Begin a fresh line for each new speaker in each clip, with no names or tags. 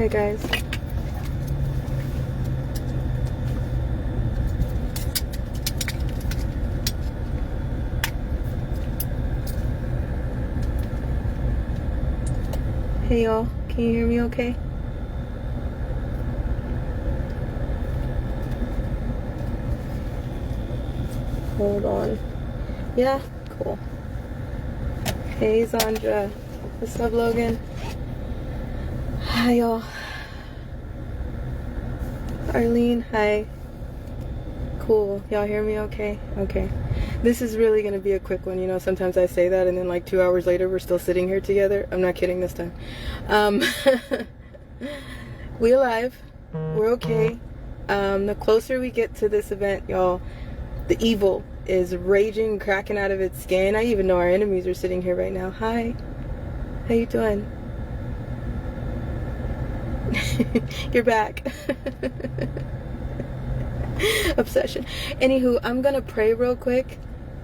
Hi guys. Hey y'all, can you hear me okay? Hold on. Yeah, cool. Hey Zandra. What's up, Logan? Hi y'all. Arlene, hi. Cool. Y'all hear me okay? Okay. This is really going to be a quick one. You know, sometimes I say that and then like 2 hours later we're still sitting here together. I'm not kidding this time. We alive. We're okay. The closer we get to this event, y'all, the evil is raging, cracking out of its skin. I even know our enemies are sitting here right now. Hi. How you doing? You're back. Obsession. Anywho, I'm gonna pray real quick.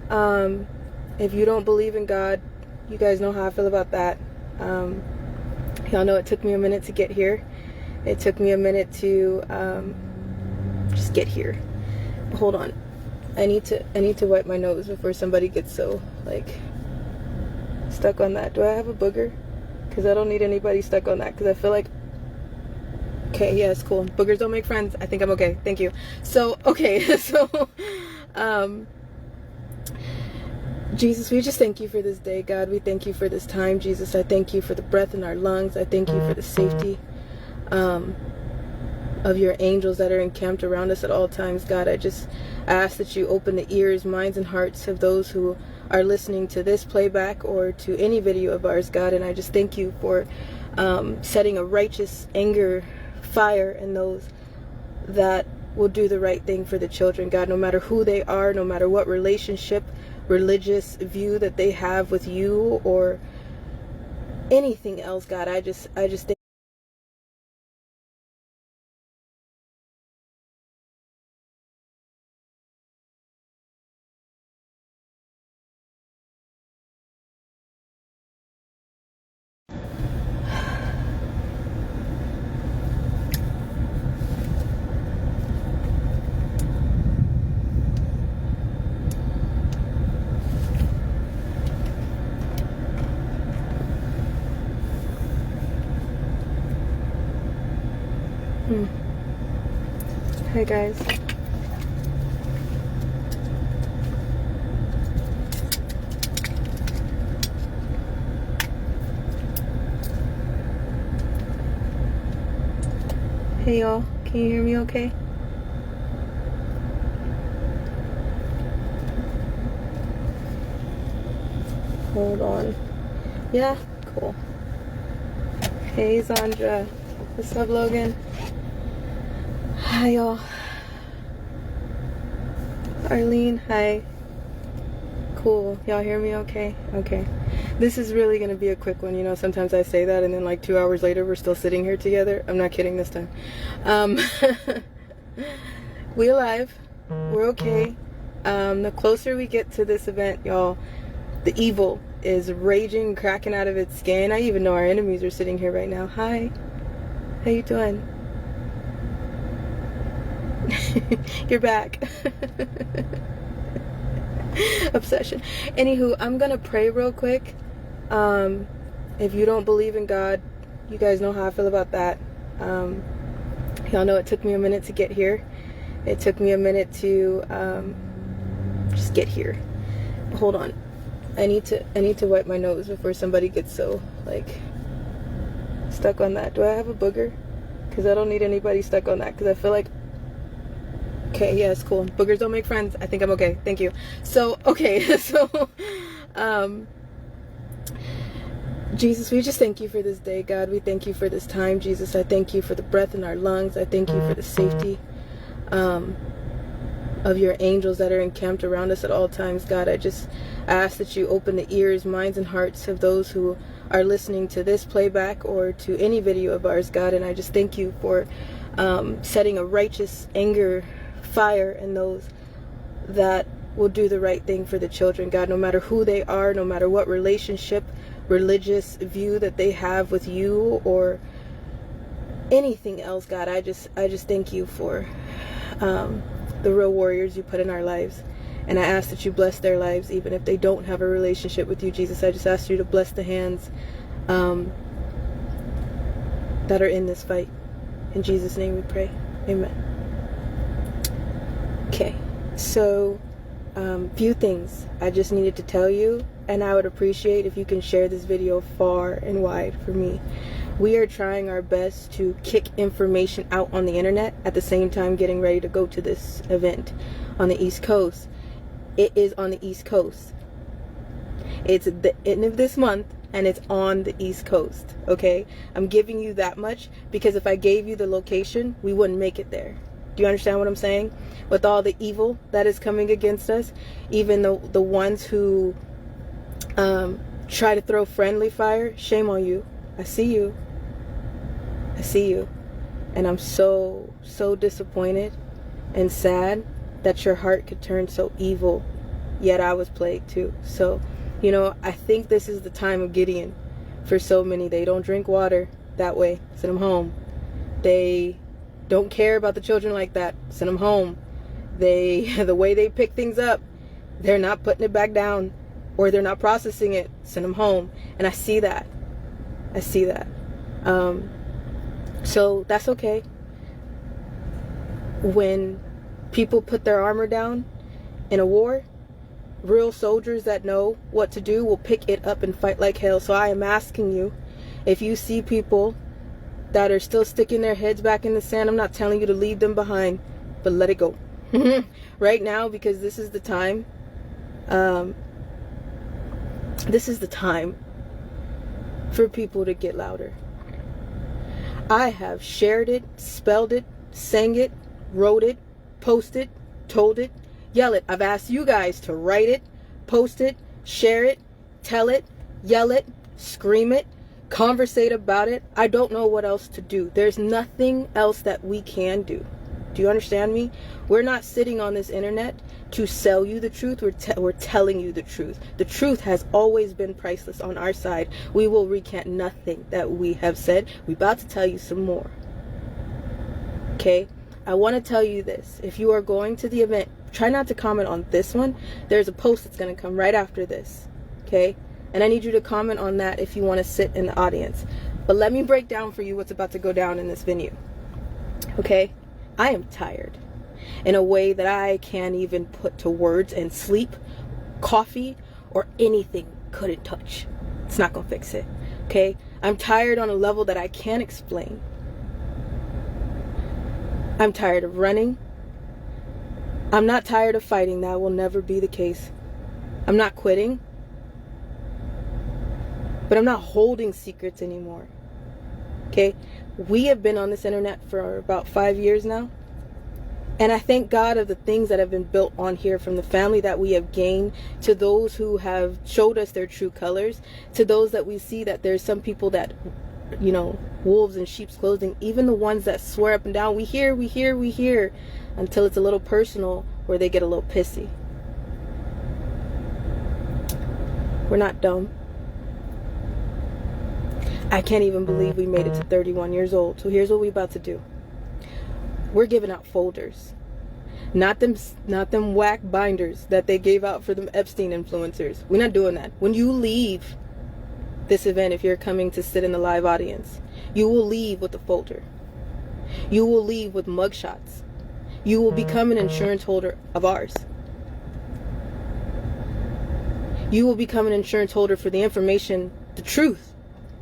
If you don't believe in God, you guys know how I feel about that. Y'all know it took me a minute to get here. It took me a minute to just get here. Hold on. I need to wipe my nose before somebody gets so like stuck on that. Do I have a booger? Because I don't need anybody stuck on that, because I feel like, okay, yeah, it's cool. Boogers don't make friends. I think I'm okay. Thank you. So, okay, so, Jesus, we just thank you for this day, God. We thank you for this time, Jesus. I thank you for the breath in our lungs. I thank you for the safety of your angels that are encamped around us at all times, God. I ask that you open the ears, minds, and hearts of those who are listening to this playback or to any video of ours, God. And I just thank you for setting a righteous anger fire in those that will do the right thing for the children, God, no matter who they are, no matter what relationship, religious view that they have with you or anything else, God. I just think Hi guys. Hey y'all, can you hear me okay? Hold on. Yeah, cool. Hey Zandra. What's up, Logan? Hi y'all. Arlene, hi. Cool. Y'all hear me okay? Okay. This is really going to be a quick one. You know, sometimes I say that and then like 2 hours later we're still sitting here together. I'm not kidding this time. We alive. We're okay. The closer we get to this event, y'all, the evil is raging, cracking out of its skin. I even know our enemies are sitting here right now. Hi. How you doing? You're back. Obsession. Anywho, I'm gonna pray real quick. If you don't believe in God, you guys know how I feel about that. Y'all know it took me a minute to get here. It took me a minute to just get here. Hold on. I need to wipe my nose before somebody gets so like stuck on that. Do I have a booger? Because I don't need anybody stuck on that, because I feel like, okay, yeah, it's cool. Boogers don't make friends. I think I'm okay. Thank you. So, okay, so, Jesus, we just thank you for this day, God. We thank you for this time, Jesus. I thank you for the breath in our lungs. I thank you for the safety of your angels that are encamped around us at all times, God. I ask that you open the ears, minds, and hearts of those who are listening to this playback or to any video of ours, God. And I just thank you for setting a righteous anger fire in those that will do the right thing for the children, God, no matter who they are, no matter what relationship, religious view that they have with you or anything else, God, I just thank you for the real warriors you put in our lives. And I ask that you bless their lives, even if they don't have a relationship with you, Jesus. I just ask you to bless the hands that are in this fight. In Jesus' name we pray. Amen. Okay, so few things I just needed to tell you, and I would appreciate if you can share this video far and wide for me. We are trying our best to kick information out on the internet at the same time getting ready to go to this event on the East Coast. It is on the East Coast. It's the end of this month, and it's on the East Coast, okay? I'm giving you that much because if I gave you the location, we wouldn't make it there. Do you understand what I'm saying? With all the evil that is coming against us, even the ones who try to throw friendly fire, shame on you. I see you. I see you. And I'm so disappointed and sad that your heart could turn so evil, yet I was plagued too. So, you know, I think this is the time of Gideon for so many. They don't drink water that way. Send them home. They don't care about the children like that. Send them home. The way they pick things up, they're not putting it back down, or they're not processing it. Send them home. And I see that. I see that. So that's okay. When people put their armor down in a war, real soldiers that know what to do will pick it up and fight like hell. So I am asking you, if you see people that are still sticking their heads back in the sand, I'm not telling you to leave them behind, but let it go. Right now, because this is the time. This is the time for people to get louder. I have shared it, spelled it, sang it, wrote it, posted, told it, yell it. I've asked you guys to write it, post it, share it, tell it, yell it, scream it, conversate about it. I don't know what else to do. There's nothing else that we can do. Do you understand me? We're not sitting on this internet to sell you the truth. We're telling you the truth. The truth has always been priceless on our side. We will recant nothing that we have said. We're about to tell you some more. Okay? I want to tell you this. If you are going to the event, try not to comment on this one. There's a post that's going to come right after this. Okay? And I need you to comment on that if you want to sit in the audience. But let me break down for you what's about to go down in this venue. Okay? I am tired in a way that I can't even put to words, and sleep, coffee, or anything couldn't touch. It's not gonna fix it. Okay? I'm tired on a level that I can't explain. I'm tired of running. I'm not tired of fighting. That will never be the case. I'm not quitting. But I'm not holding secrets anymore. Okay? We have been on this internet for about 5 years now. And I thank God of the things that have been built on here, from the family that we have gained, to those who have showed us their true colors, to those that we see that there's some people that, you know, wolves in sheep's clothing, even the ones that swear up and down, we hear, until it's a little personal, where they get a little pissy. We're not dumb. I can't even believe we made it to 31 years old. So here's what we're about to do. We're giving out folders. Not them whack binders that they gave out for them Epstein influencers. We're not doing that. When you leave this event, if you're coming to sit in the live audience, you will leave with a folder. You will leave with mugshots. You will become an insurance holder of ours. You will become an insurance holder for the information, the truth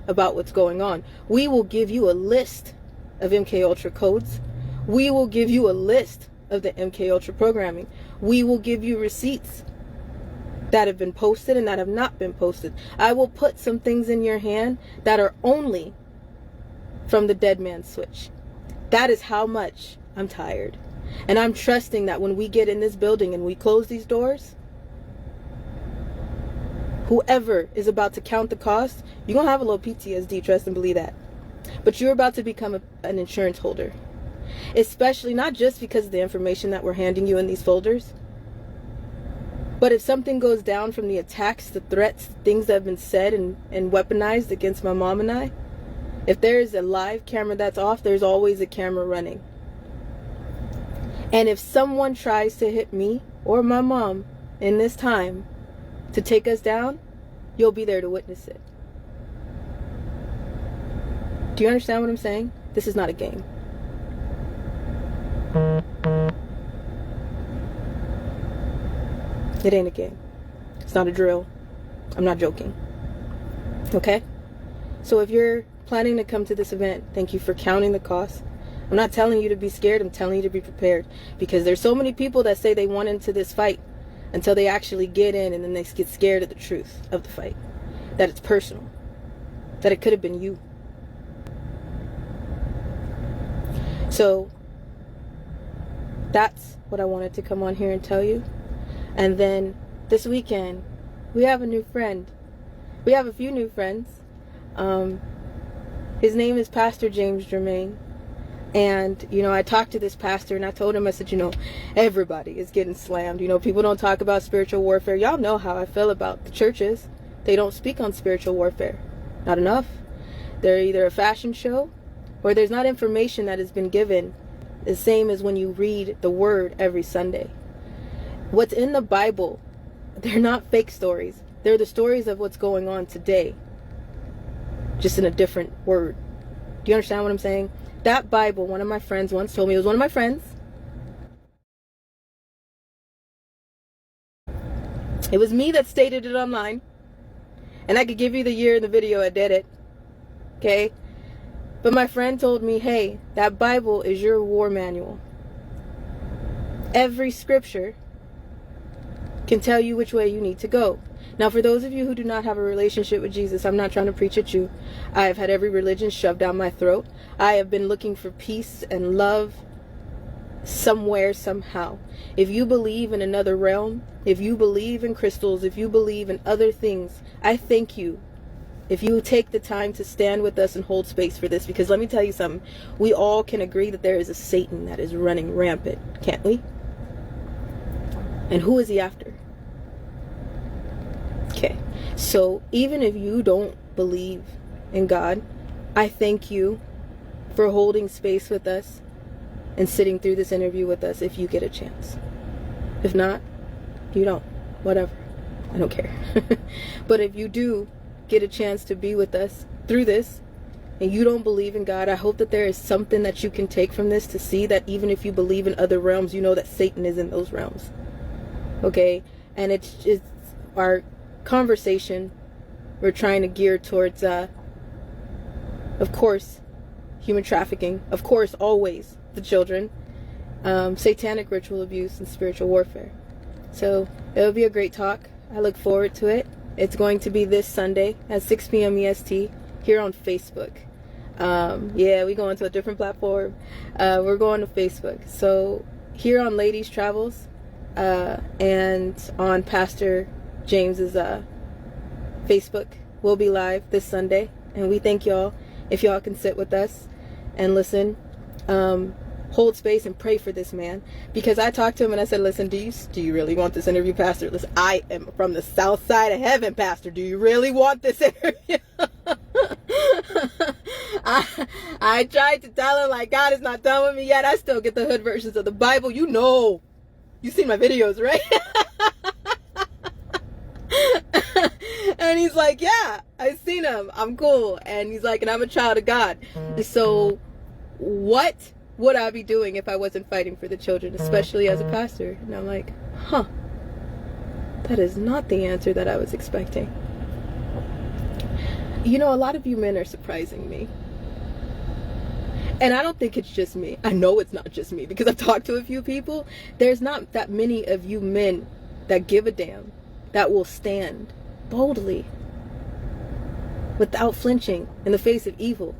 about what's going on. We will give you a list of MK Ultra codes. We will give you a list of the MK Ultra programming. We will give you receipts that have been posted and that have not been posted. I will put some things in your hand that are only from the dead man's switch. That is how much I'm tired. And I'm trusting that when we get in this building and we close these doors, whoever is about to count the cost, you're going to have a little PTSD, trust and believe that. But you're about to become an insurance holder. Especially not just because of the information that we're handing you in these folders, but if something goes down from the attacks, the threats, the things that have been said and weaponized against my mom and I, If there's a live camera that's off, there's always a camera running. And if someone tries to hit me or my mom in this time to take us down, you'll be there to witness it. Do you understand what I'm saying? This is not a game. It ain't a game. It's not a drill. I'm not joking. Okay? So if you're planning to come to this event, thank you for counting the cost. I'm not telling you to be scared. I'm telling you to be prepared. Because there's so many people that say they want into this fight until they actually get in, and then they get scared of the truth of the fight. That it's personal. That it could have been you. So that's what I wanted to come on here and tell you. And then this weekend, we have a new friend. We have a few new friends. His name is Pastor James Germain. And, you know, I talked to this pastor and I told him, I said, you know, everybody is getting slammed. You know, people don't talk about spiritual warfare. Y'all know how I feel about the churches. They don't speak on spiritual warfare. Not enough. They're either a fashion show or there's not information that has been given, the same as when you read the word every Sunday. What's in the Bible, they're not fake stories. They're the stories of what's going on today, just in a different word. Do you understand what I'm saying? That Bible, one of my friends once told me, it was one of my friends. It was me that stated it online. And I could give you the year in the video I did it. Okay? But my friend told me, hey, that Bible is your war manual. Every scripture can tell you which way you need to go. Now, for those of you who do not have a relationship with Jesus, I'm not trying to preach at you. I have had every religion shoved down my throat. I have been looking for peace and love somewhere, somehow. If you believe in another realm, if you believe in crystals, if you believe in other things, I thank you if you take the time to stand with us and hold space for this. Because let me tell you something. We all can agree that there is a Satan that is running rampant, can't we? And who is he after? Okay, so even if you don't believe in God, I thank you for holding space with us and sitting through this interview with us if you get a chance. If not, you don't. Whatever. I don't care. But if you do get a chance to be with us through this and you don't believe in God, I hope that there is something that you can take from this to see that even if you believe in other realms, you know that Satan is in those realms. Okay? And it's our conversation, we're trying to gear towards of course, human trafficking, of course, always the children, satanic ritual abuse, and spiritual warfare. So it'll be a great talk. I look forward to it. It's going to be this Sunday at 6 p.m. EST here on Facebook. Yeah, we're going to a different platform. We're going to Facebook. So here on Ladies Travels and on Pastor James's Facebook, we'll be live this Sunday, and we thank y'all if y'all can sit with us and listen, hold space and pray for this man. Because I talked to him and I said, listen, do you really want this interview, Pastor? Listen, I am from the south side of heaven, Pastor. Do you really want this interview? I tried to tell him, like, God is not done with me yet. I still get the hood versions of the Bible. You know, you seen my videos, right? And he's like, yeah, I seen him. I'm cool. And he's like, and I'm a child of God. So what would I be doing if I wasn't fighting for the children, especially as a pastor? And I'm like, huh, that is not the answer that I was expecting. You know, a lot of you men are surprising me. And I don't think it's just me. I know it's not just me because I've talked to a few people. There's not that many of you men that give a damn, that will stand boldly without flinching in the face of evil.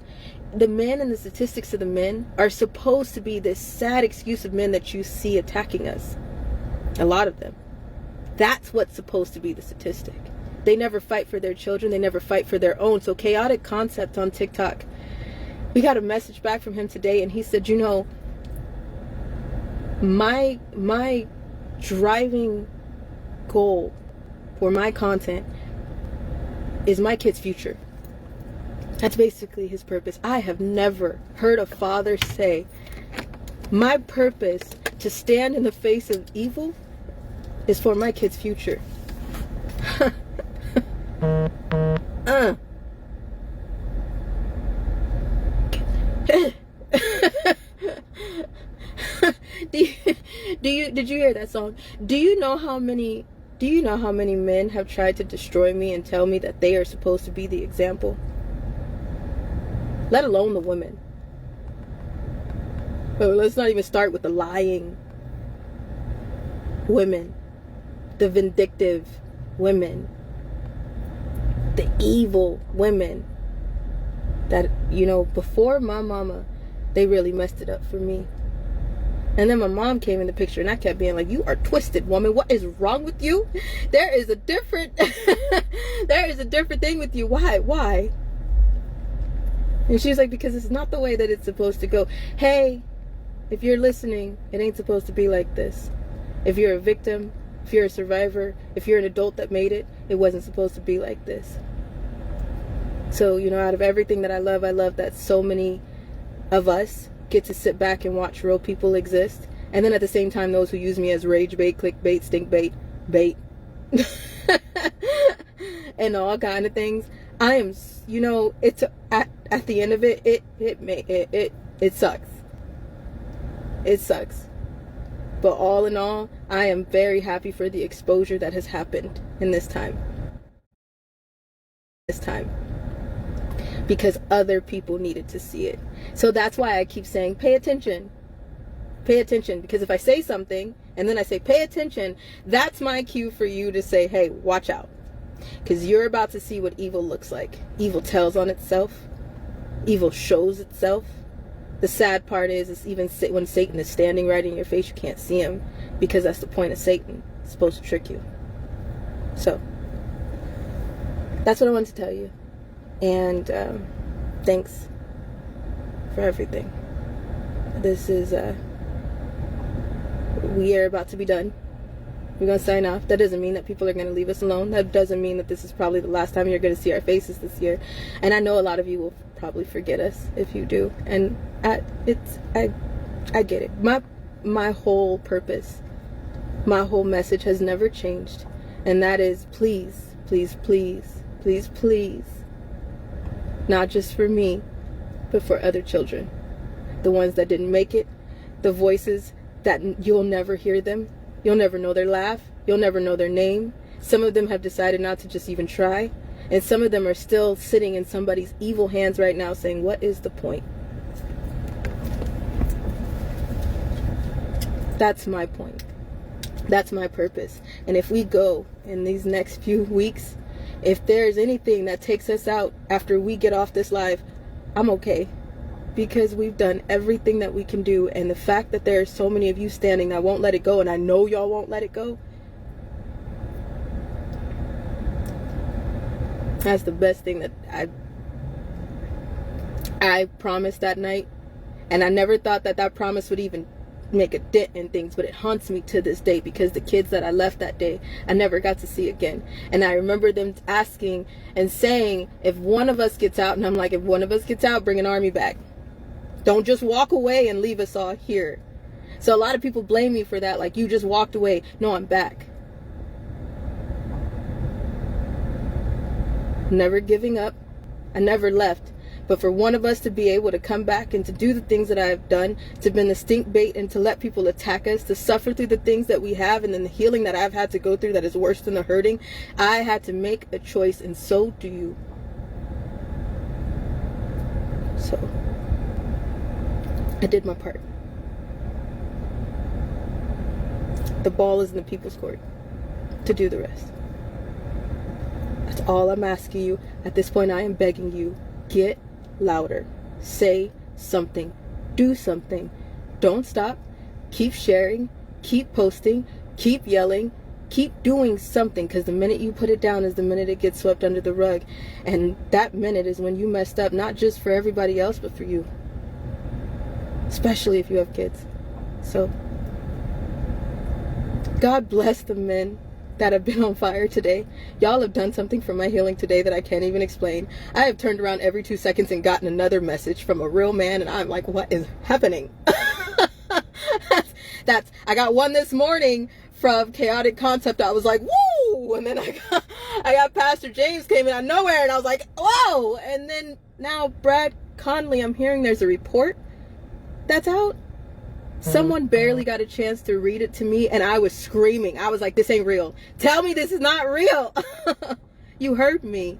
The men and the statistics of the men are supposed to be this sad excuse of men that you see attacking us. A lot of them. That's what's supposed to be the statistic. They never fight for their children. They never fight for their own. So Chaotic Concept on TikTok, we got a message back from him today, and he said, you know, my driving goal for my content is my kids' future. That's basically his purpose. I have never heard a father say, my purpose to stand in the face of evil is for my kid's future. Did you hear that song? Do you know how many men have tried to destroy me and tell me that they are supposed to be the example? Let alone the women. But let's not even start with the lying women, the vindictive women, the evil women that, you know, before my mama, they really messed it up for me. And then my mom came in the picture and I kept being like, you are twisted, woman. What is wrong with you? There is a different thing with you. Why? And she's like, because it's not the way that it's supposed to go. Hey, if you're listening, it ain't supposed to be like this. If you're a victim, if you're a survivor, if you're an adult that made it, it wasn't supposed to be like this. So, you know, out of everything that I love that so many of us get to sit back and watch real people exist. And then at the same time, those who use me as rage bait, clickbait, stink bait, and all kind of things. I am, you know, it's at the end of it, it sucks. It sucks. But all in all, I am very happy for the exposure that has happened in this time. Because other people needed to see it. So that's why I keep saying, pay attention. Pay attention. Because if I say something, and then I say, pay attention, that's my cue for you to say, hey, watch out. Because you're about to see what evil looks like. Evil tells on itself. Evil shows itself. The sad part is even when Satan is standing right in your face, you can't see him. Because that's the point of Satan. It's supposed to trick you. So, that's what I wanted to tell you. And thanks for everything. This is, we are about to be done. We're going to sign off. That doesn't mean that people are going to leave us alone. That doesn't mean that this is probably the last time you're going to see our faces this year. And I know a lot of you will probably forget us if you do. And I get it. My whole purpose, my whole message has never changed. And that is please, please, please, please, please, not just for me, but for other children. The ones that didn't make it, the voices that you'll never hear them. You'll never know their laugh. You'll never know their name. Some of them have decided not to just even try. And some of them are still sitting in somebody's evil hands right now saying, what is the point? That's my point. That's my purpose. And if we go in these next few weeks, if there's anything that takes us out after we get off this live, I'm okay. Because we've done everything that we can do. And the fact that there are so many of you standing that won't let it go, and I know y'all won't let it go, that's the best thing that I promised that night. And I never thought that that promise would even make a dent in things, but it haunts me to this day, because the kids that I left that day, I never got to see again. And I remember them asking and saying, if one of us gets out, and I'm like, if one of us gets out, bring an army back. Don't just walk away and leave us all here. So a lot of people blame me for that, like, you just walked away. No, I'm back. Never giving up. I never left. But for one of us to be able to come back and to do the things that I've done, to been the stink bait and to let people attack us, to suffer through the things that we have, and then the healing that I've had to go through that is worse than the hurting, I had to make a choice, and so do you. So, I did my part. The ball is in the people's court to do the rest. That's all I'm asking you. At this point, I am begging you, get louder. Say something. Do something. Don't stop. Keep sharing. Keep posting. Keep yelling. Keep doing something, because the minute you put it down is the minute it gets swept under the rug. And that minute is when you messed up, not just for everybody else, but for you. Especially if you have kids. So, God bless the men that have been on fire today. Y'all have done something for my healing today that I can't even explain. I have turned around every 2 seconds and gotten another message from a real man, and I'm like, what is happening? I got one this morning from Chaotic Concept. I was like, woo! And then I got Pastor James came in out of nowhere, and I was like, whoa! And then now Brad Conley, I'm hearing there's a report that's out. Someone barely got a chance to read it to me, and I was screaming. I was like, this ain't real. Tell me this is not real. You heard me.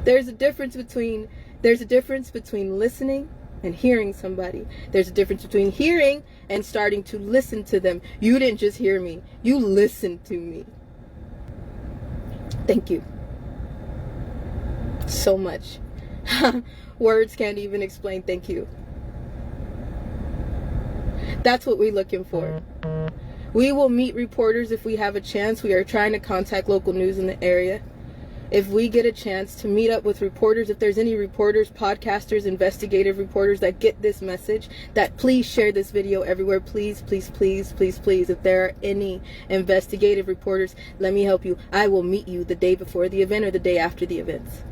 There's a difference between listening and hearing somebody. There's a difference between hearing and starting to listen to them. You didn't just hear me. You listened to me. Thank you so much. Words can't even explain thank you. That's what we're looking for. We will meet reporters if we have a chance. We are trying to contact local news in the area. If we get a chance to meet up with reporters, if there's any reporters, podcasters, investigative reporters that get this message, that please share this video everywhere. Please, please, please, please, please. If there are any investigative reporters, let me help you. I will meet you the day before the event or the day after the events.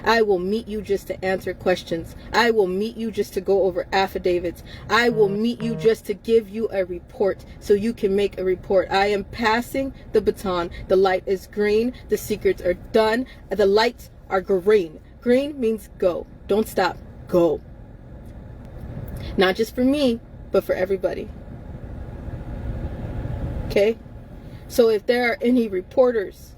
I will meet you just to answer questions. I will meet you just to go over affidavits. I will meet you just to give you a report so you can make a report. I am passing the baton. The light is green. The secrets are done. The lights are green. Green means go. Don't stop. Go. Not just for me, but for everybody. Okay? So if there are any reporters,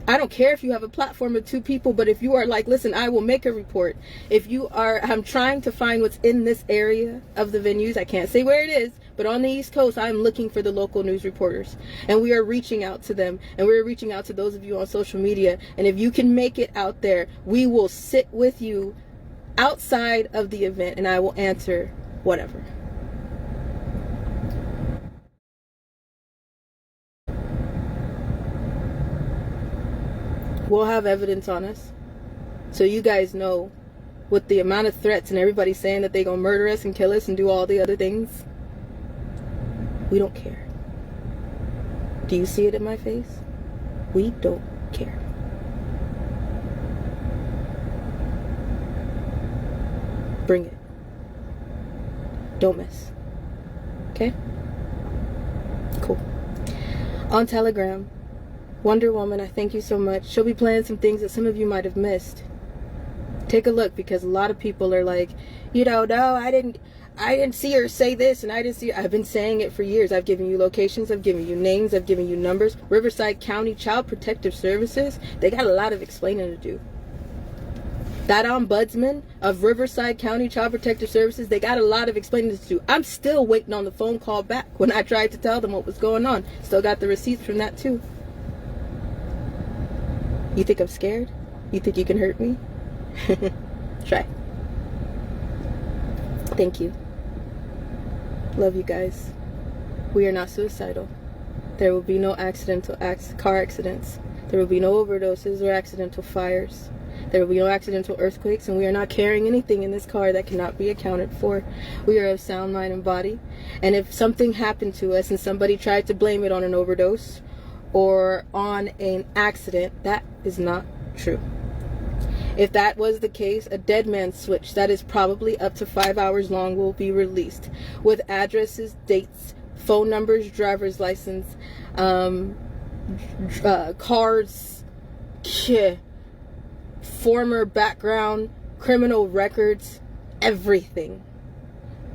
I don't care if you have a platform of 2 people, but if you are like, listen, I will make a report. If you are, I'm trying to find what's in this area of the venues. I can't say where it is, but on the East Coast, I'm looking for the local news reporters. And we are reaching out to them. And we're reaching out to those of you on social media. And if you can make it out there, we will sit with you outside of the event and I will answer whatever. We'll have evidence on us. So you guys know, with the amount of threats and everybody saying that they're going to murder us and kill us and do all the other things, we don't care. Do you see it in my face? We don't care. Bring it. Don't miss. Okay? Cool. On Telegram, Wonder Woman, I thank you so much. She'll be playing some things that some of you might have missed. Take a look, because a lot of people are like, you know, no, I didn't see her say this, and I didn't see her. I've been saying it for years. I've given you locations, I've given you names, I've given you numbers. Riverside County Child Protective Services, they got a lot of explaining to do. That ombudsman of Riverside County Child Protective Services, they got a lot of explaining to do. I'm still waiting on the phone call back when I tried to tell them what was going on. Still got the receipts from that too. You think I'm scared? You think you can hurt me? Try. Thank you. Love you guys. We are not suicidal. There will be no car accidents. There will be no overdoses or accidental fires. There will be no accidental earthquakes, and we are not carrying anything in this car that cannot be accounted for. We are of sound mind and body. And if something happened to us and somebody tried to blame it on an overdose or on an accident, that is not true. If that was the case, a dead man switch that is probably up to 5 hours long will be released with addresses, dates, phone numbers, driver's license, cards, former background, criminal records, everything.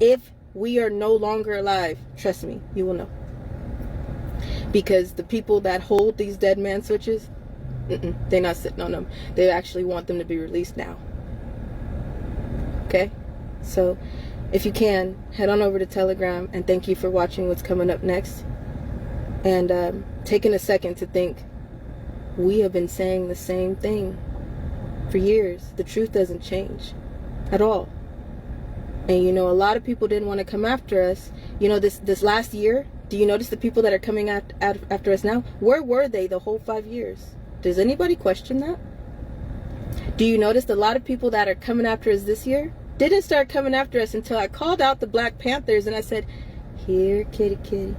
If we are no longer alive, trust me, you will know. Because the people that hold these dead man switches, they're not sitting on them. They actually want them to be released now. Okay? So, if you can, head on over to Telegram, and thank you for watching what's coming up next. And taking a second to think, we have been saying the same thing for years. The truth doesn't change at all. And you know, a lot of people didn't want to come after us. You know, this last year, do you notice the people that are coming after us now? Where were they the whole 5 years? Does anybody question that? Do you notice a lot of people that are coming after us this year didn't start coming after us until I called out the Black Panthers and I said, here, kitty, kitty.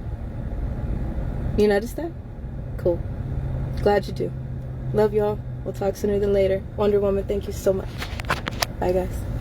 You notice that? Cool. Glad you do. Love y'all. We'll talk sooner than later. Wonder Woman, thank you so much. Bye, guys.